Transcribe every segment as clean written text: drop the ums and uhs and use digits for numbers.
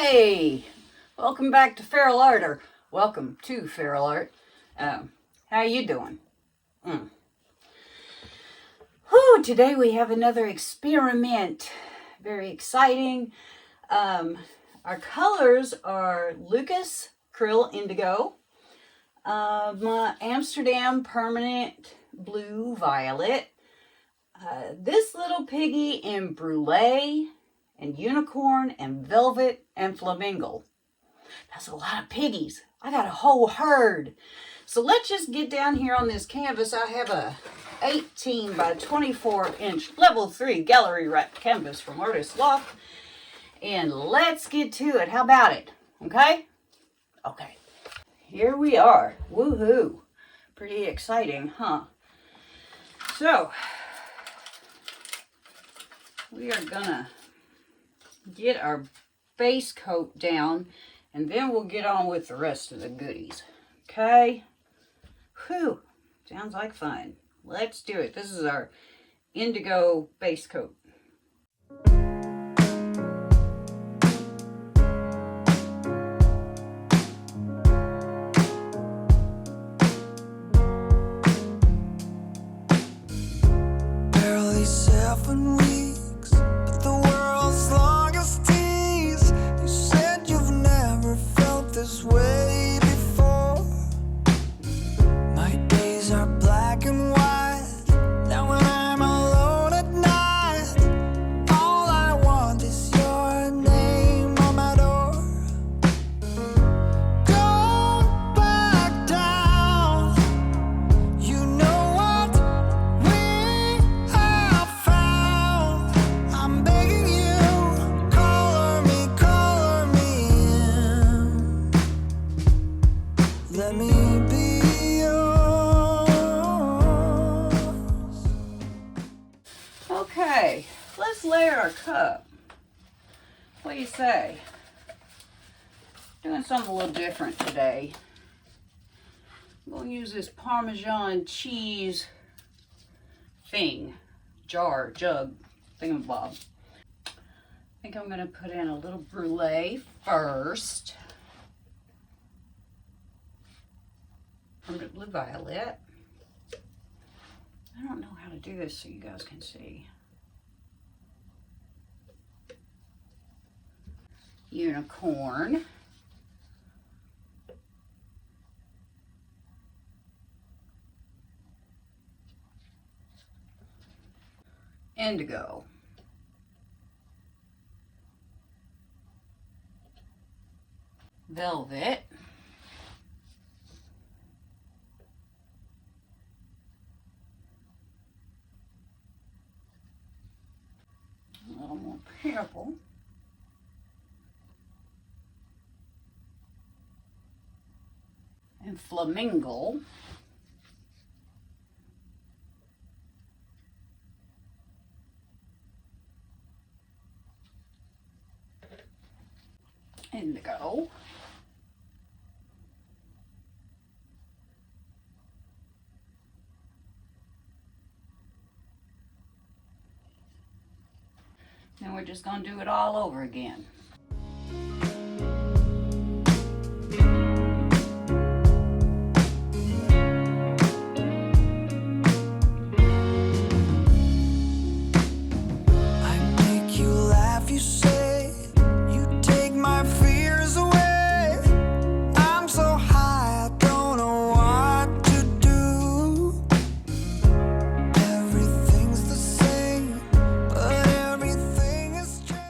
Hey, welcome back to feralart, or welcome to feralart. How you doing? Today we have another experiment. Very exciting. Our colors are Lucas Krill Indigo, my Amsterdam Permanent Blue Violet, This Little Piggy in Brulee, and Unicorn, and Velvet, and Flamingo. That's a lot of piggies. I got a whole herd. So let's just get down here on this canvas. I have a 18 by 24 inch level 3 gallery wrapped canvas from Artist Loft. And let's get to it. How about it? Okay? Okay. Here we are. Woohoo. Pretty exciting, huh? So, we are gonna get our base coat down, and then we'll get on with the rest of the goodies. Okay? Whew. Sounds like fun. Let's do it. This is our indigo base coat. Barely 7 weeks, but the world's longest tease. You said you've never felt this way before. My days are black and white. Now when I'm alone at night, all I want is your name on my door. Don't back down. You know what we have found. I'm begging you, color me in. Let me be yours. Okay, let's layer our cup. What do you say? Doing something a little different today. I'm going to use this Parmesan cheese thing, jar, jug, thingamabob. I think I'm going to put in a little brulee first. From the blue violet. I don't know how to do this so you guys can see. Unicorn. Indigo. Velvet. A little more purple. And flamingo. Indigo. Then we're just going to do it all over again. I make you laugh, you say. You take my fears away. I'm so high, I don't know what to do. Everything's the same, but everything is changed.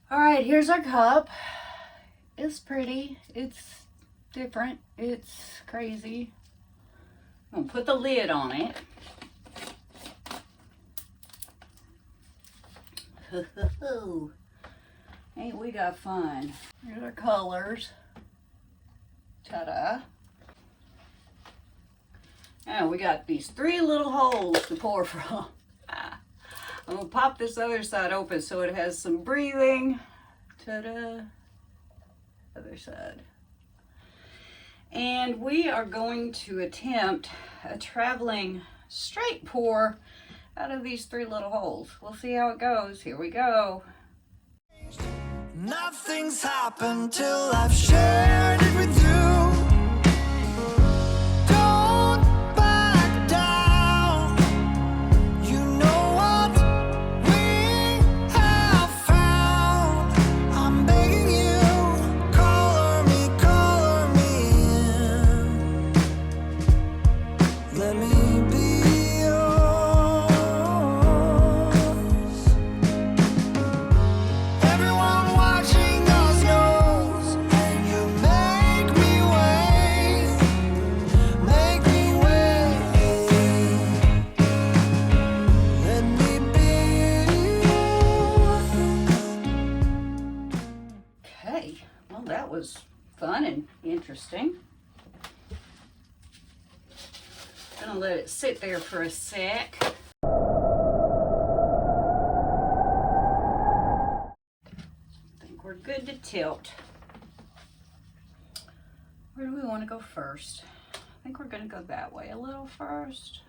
All right, here's our cup. It's pretty. It's different. It's crazy. I'm going to put the lid on it. Ain't we got fun? Here's our colors. Ta-da. And we got these 3 little holes to pour from. I'm going to pop this other side open so it has some breathing. Ta-da. Other side. And we are going to attempt a traveling straight pour out of these 3 little holes. We'll see how it goes. Here we go. Nothing's happened till I've shared it with you. Don't back down. You know what we have found. I'm begging you, color me in. Let me be yours. Everyone watching us knows, and you make me wait, make me wait. Let me be yours. Okay, well, that was fun and interesting. Gonna let it sit there for a sec. I think we're good to tilt. Where do we want to go first? I think we're gonna go that way a little first.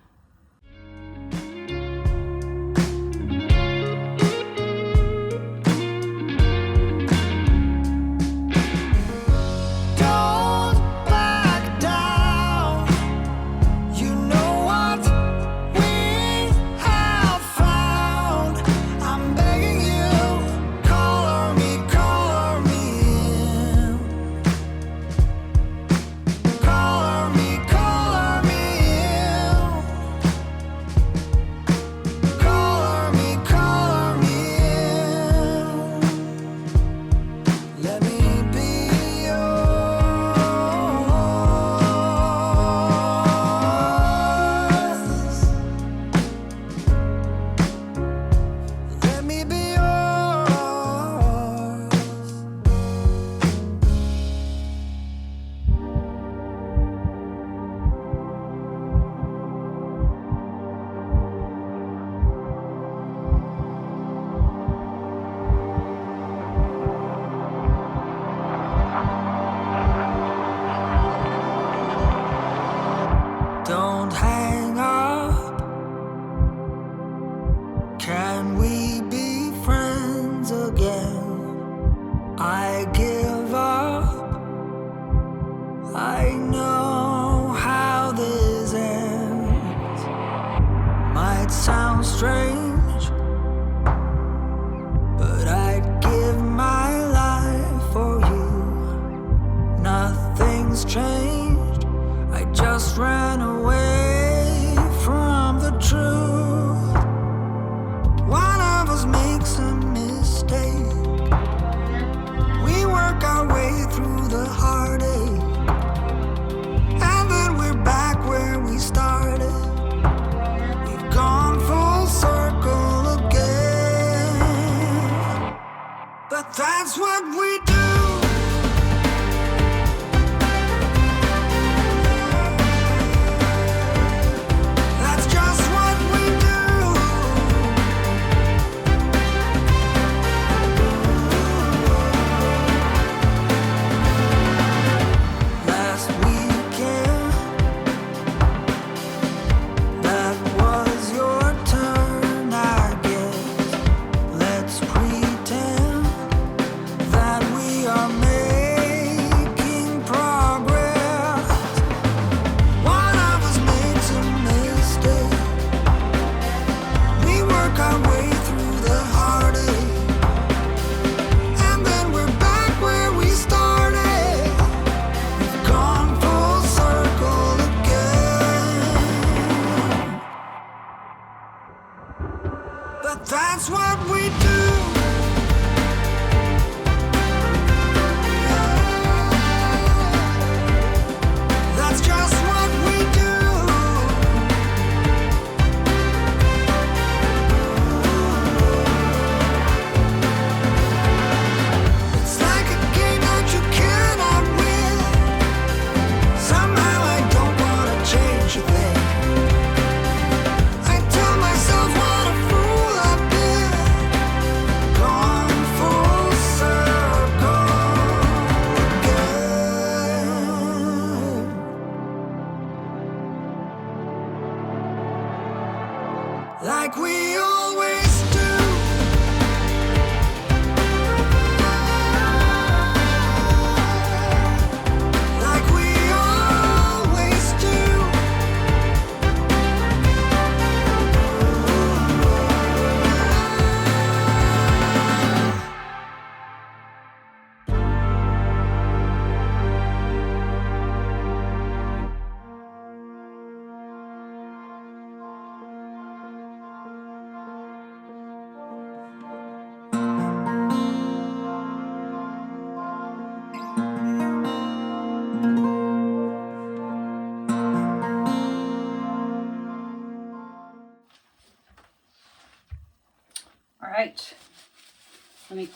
Don't back down. You know what we have found. I'm begging you, color me in. Color me in. Color me in. Let me be yours. Let me be yours. Don't hang up. Can we be friends again? I give up. I know how this ends. Might sound strange, but I'd give my life for you. Nothing's changed. I just ran away from the truth. One of us makes a mistake. We work our way through the heartache, and then we're back where we started. We've gone full circle again. But that's what we do. That's just what we do. Last weekend, that was your turn, I guess. Let's pretend that we are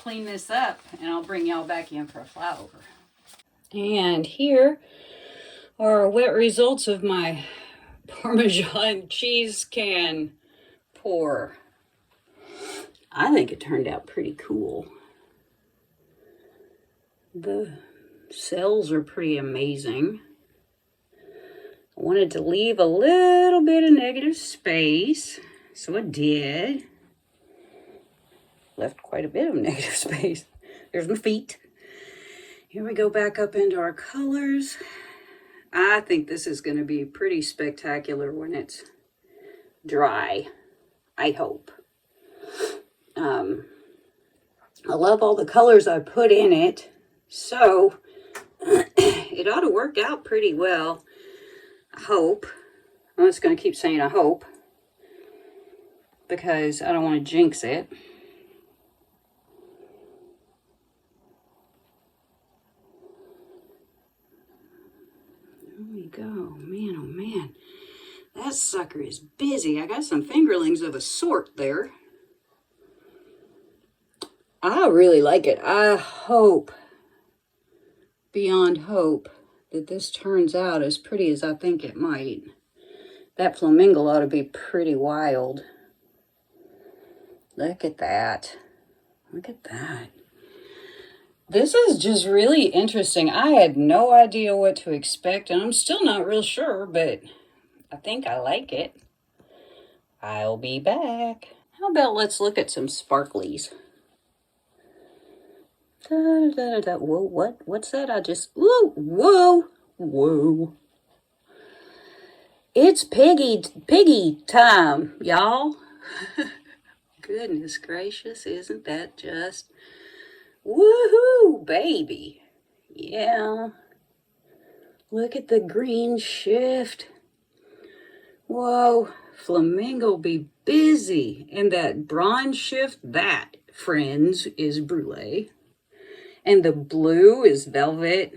clean this up and I'll bring y'all back in for a flyover. And here are wet results of my Parmesan cheese can pour. I think it turned out pretty cool. The cells are pretty amazing. I wanted to leave a little bit of negative space, so I did. Left quite a bit of negative space. There's my feet. Here we go back up into our colors. I think this is going to be pretty spectacular when it's dry. I hope. I love all the colors I put in it, so it ought to work out pretty well. I hope. I'm just going to keep saying I hope, because I don't want to jinx it. There we go. Man, oh man. That sucker is busy. I got some fingerlings of a sort there. I really like it. I hope, beyond hope, that this turns out as pretty as I think it might. That flamingo ought to be pretty wild. Look at that. Look at that. This is just really interesting. I had no idea what to expect, and I'm still not real sure, but I think I like it. I'll be back. How about let's look at some sparklies. Da, da, da, da. Whoa, what's that? Whoa. It's piggy time, y'all. Goodness gracious, isn't that just woohoo, baby? Yeah. Look at the green shift. Whoa, flamingo be busy. And that bronze shift, that, friends, is brulee. And the blue is velvet.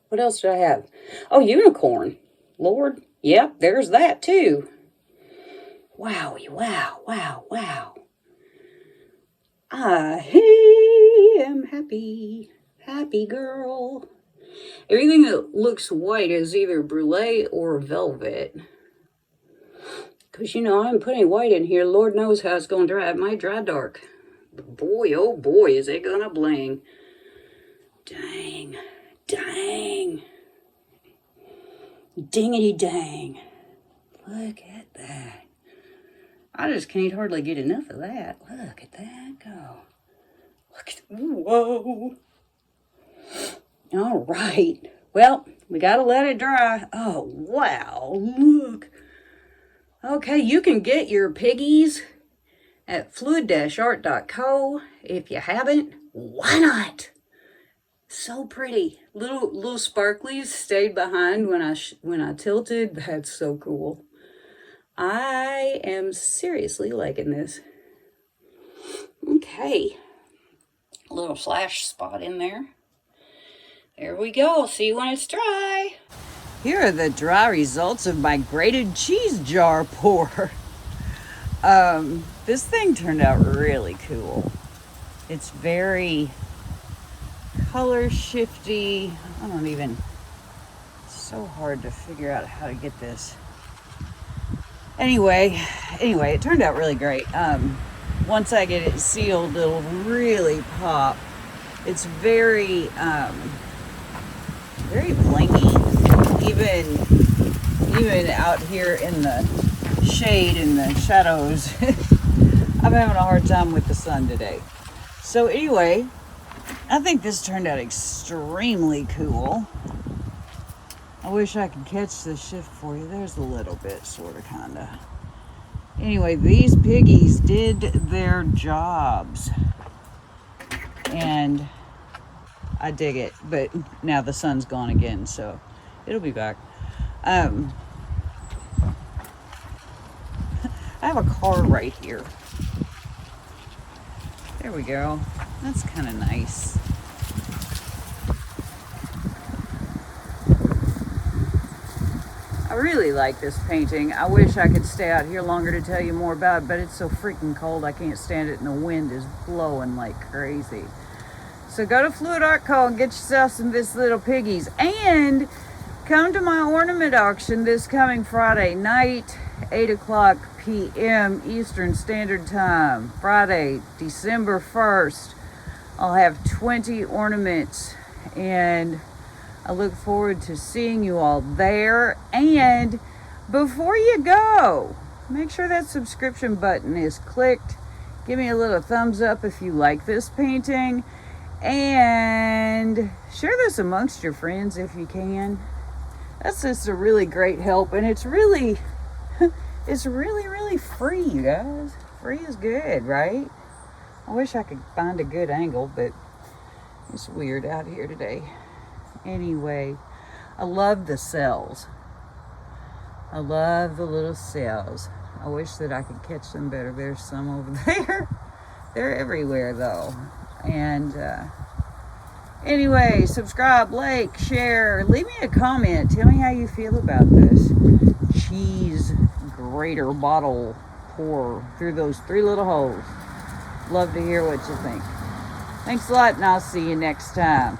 What else do I have? Oh, unicorn. Lord. Yep, there's that too. Wowie, wow. I am happy. Happy girl. Everything that looks white is either brulee or velvet. Because, you know, I'm putting white in here. Lord knows how it's going to dry. It might dry dark. But boy, oh boy, is it going to bling. Dang. Dingity dang. Look at that. I just can't hardly get enough of that. Look at that go. Look at, whoa. All right. Well, we got to let it dry. Oh, wow. Look. Okay, you can get your piggies at fluid-art.co. If you haven't, why not? So pretty. Little sparklies stayed behind when I tilted. That's so cool. I am seriously liking this. Okay. A little flash spot in there. There we go. See you when it's dry. Here are the dry results of my grated cheese jar pour. This thing turned out really cool. It's very color shifty. It's so hard to figure out how to get this. Anyway, it turned out really great. Once I get it sealed, it'll really pop. It's very blingy. Even out here in the shade, in the shadows, I'm having a hard time with the sun today. So anyway, I think this turned out extremely cool. I wish I could catch the shift for you. There's a little bit, sort of, kind of. Anyway, these piggies did their jobs. And I dig it. But now the sun's gone again, so it'll be back. I have a car right here. There we go. That's kind of nice. I I really like this painting. I wish I could stay out here longer to tell you more about it, but it's so freaking cold I can't stand it, and the wind is blowing like crazy. So go to Fluid Art Co. and get yourself some This Little Piggies. And come to my ornament auction this coming Friday night, 8 o'clock p.m. Eastern Standard Time. Friday, December 1st. I'll have 20 ornaments, and I look forward to seeing you all there. And before you go, make sure that subscription button is clicked. Give me a little thumbs up if you like this painting. And share this amongst your friends if you can. That's just a really great help, and it's really free, you guys. Free is good, right? I wish I could find a good angle, but it's weird out here today. Anyway, I love the cells. I love the little cells. I wish that I could catch them better. There's some over there. They're everywhere though. And anyway, subscribe, like, share, leave me a comment. Tell me how you feel about this cheese grater bottle pour through those 3 little holes. Love to hear what you think. Thanks a lot, and I'll see you next time.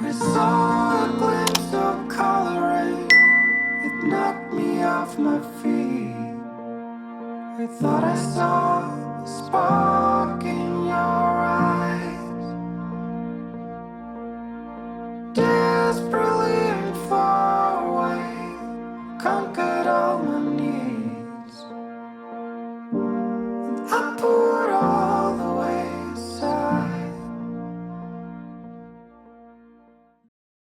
I saw a glimpse of coloring. It knocked me off my feet. I thought I saw a spark in your